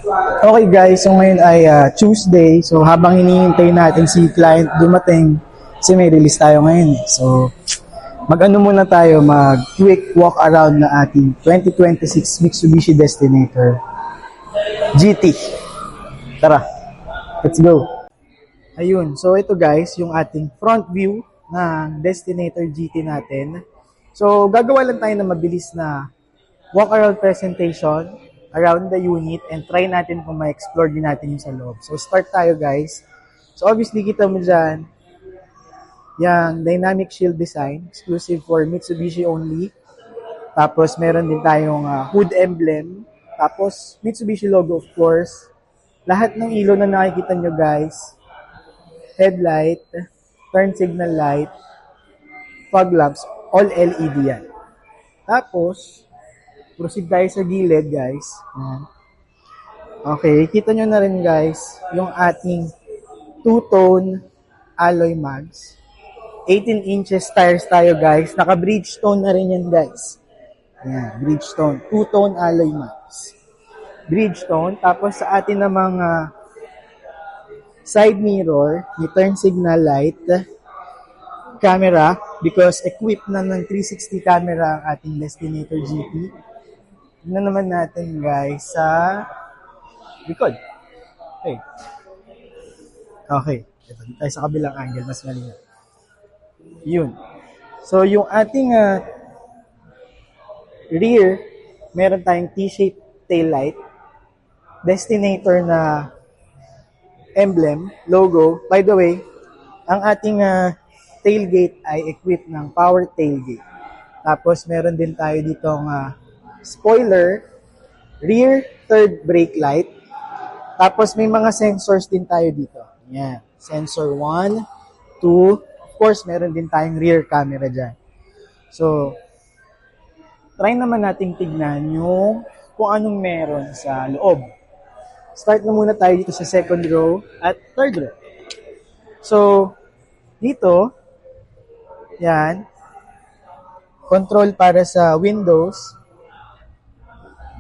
Okay guys, so ngayon ay Tuesday. So habang hinihintay natin si client dumating, kasi may release tayo ngayon. So mag-ano muna tayo, mag-quick walk around na ating 2026 Mitsubishi Destinator GT. Tara, let's go. Ayun, so ito guys, yung ating front view ng Destinator GT natin. So gagawa lang tayo ng mabilis na walk around presentation around the unit and try natin kung ma-explore din natin yung sa loob. So, start tayo guys. So, obviously, kita mo dyan, yung dynamic shield design, exclusive for Mitsubishi only. Tapos, meron din tayong hood emblem. Tapos, Mitsubishi logo, of course. Lahat ng ilaw na nakikita nyo guys, headlight, turn signal light, fog lamps, all LED yan. Tapos, proceed tayo sa gilid, guys. Ayan. Okay, kita nyo na rin, guys, yung ating two-tone alloy mags. 18 inches tires tayo, guys. Naka-Bridgestone na rin yan, guys. Ayan, Bridgestone. Two-tone alloy mags. Bridgestone. Tapos sa atin namang side mirror, yung turn signal light, camera, because equipped na ng 360 camera ang ating Destinator GT. Tignan naman natin guys sa likod. Okay. Okay. Ito, tayo sa kabilang angle, mas malinaw. Yun. So, yung ating rear, meron tayong T-shaped tail light. Destinator na emblem, logo. By the way, ang ating tailgate ay equipped ng power tailgate. Tapos, meron din tayo ditong spoiler, rear third brake light. Tapos may mga sensors din tayo dito. Yan. Sensor 1, 2. Of course, meron din tayong rear camera dyan. So, try naman nating tignan yung kung anong meron sa loob. Start na muna tayo dito sa second row at third row. So, dito, yan, control para sa windows,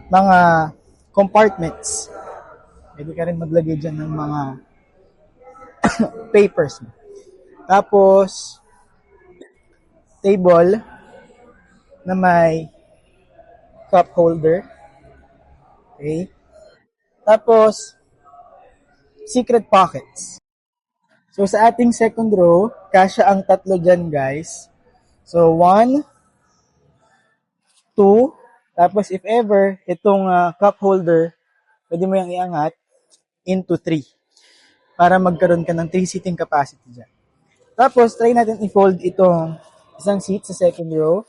mga compartments. Pwede ka rin maglagay dyan ng mga papers mo. Tapos, table na may cup holder. Okay. Tapos, secret pockets. So, sa ating second row, kasya ang tatlo dyan, guys. So, 1, 2, tapos if ever, itong cup holder, pwede mo yung iangat into 3 para magkaroon ka ng 3 seating capacity dyan. Tapos, try natin i-fold itong isang seat sa second row.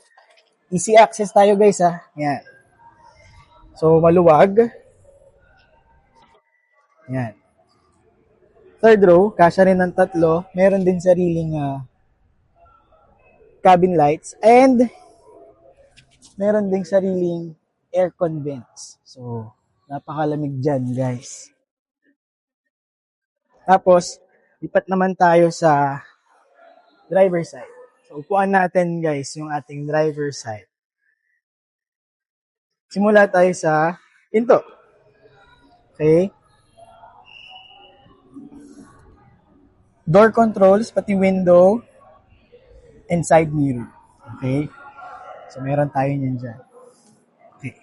Easy access tayo guys ha. Yan. So, maluwag. Yan. Third row, kasya rin ng tatlo. Meron din sariling cabin lights. And, meron ding sariling aircon vents. So, napakalamig dyan, guys. Tapos, lipat naman tayo sa driver side. So, upuan natin, guys, yung ating driver side. Simula tayo sa pinto. Okay? Door controls, pati window, and side mirror. Okay? So, meron tayo niyan dyan. Okay.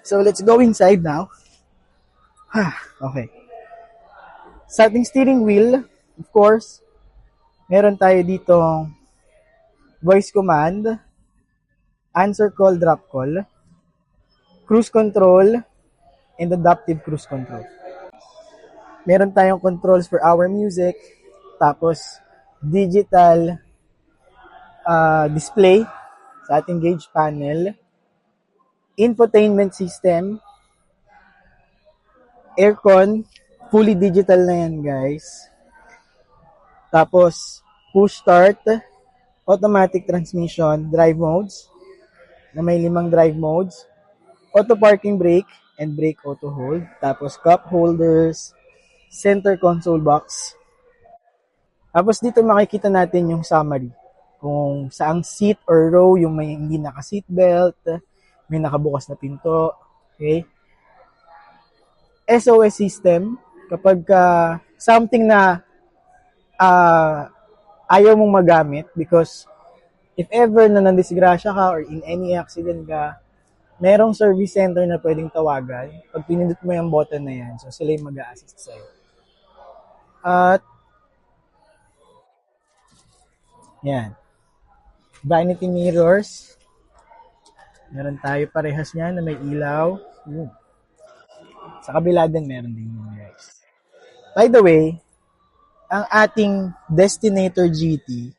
So, let's go inside now. Okay. Sa ating steering wheel, of course, meron tayo ditong voice command, answer call, drop call, cruise control, and adaptive cruise control. Meron tayong controls for our music, tapos digital display sa ating gauge panel, infotainment system, aircon, fully digital na yan guys. Tapos, push start, automatic transmission, drive modes, na may 5 drive modes, auto parking brake, and brake auto hold. Tapos, cup holders, center console box. Tapos, dito makikita natin yung summary. Kung saang seat or row yung may hindi naka-seatbelt, may nakabukas na pinto. Okay? SOS system kapag something na ah, ayaw mong magamit because if ever na nandisgrasya ka or in any accident ka, merong service center na pwedeng tawagan. Pag pinindot mo yung button na yan, so sila yung mag-a-assist sa'yo. At, yan. Vanity mirrors. Meron tayo parehas niyan na may ilaw. Sa kabila din meron din yun, guys. By the way, ang ating Destinator GT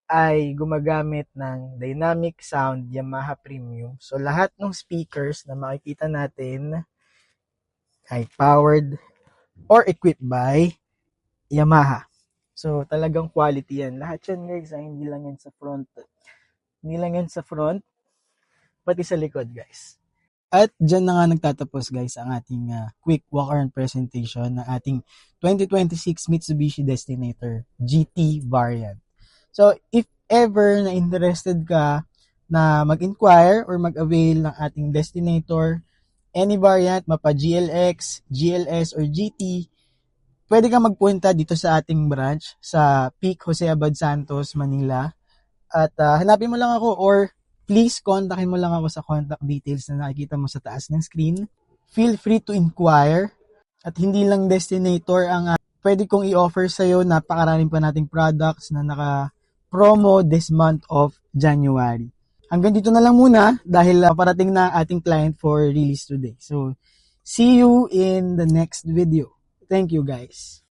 ay gumagamit ng Dynamic Sound Yamaha Premium. So, lahat ng speakers na makikita natin ay powered or equipped by Yamaha. So, talagang quality yan. Lahat yan, guys, ay hindi lang yan sa front. Hindi lang yan sa front, pati sa likod, guys. At dyan na nga nagtatapos, guys, ang ating quick walk-around presentation ng ating 2026 Mitsubishi Destinator GT variant. So, if ever na interested ka na mag-inquire or mag-avail ng ating Destinator, any variant, mapa GLX, GLS, or GT, pwede ka magpunta dito sa ating branch sa Peak Jose Abad Santos, Manila. At hanapin mo lang ako or please kontakin mo lang ako sa contact details na nakikita mo sa taas ng screen. Feel free to inquire. At hindi lang Destinator ang pwede kong i-offer sa'yo. Napakaraming pa nating products na naka-promo this month of January. Hanggang dito na lang muna dahil parating na ating client for release today. So, see you in the next video. Thank you, guys.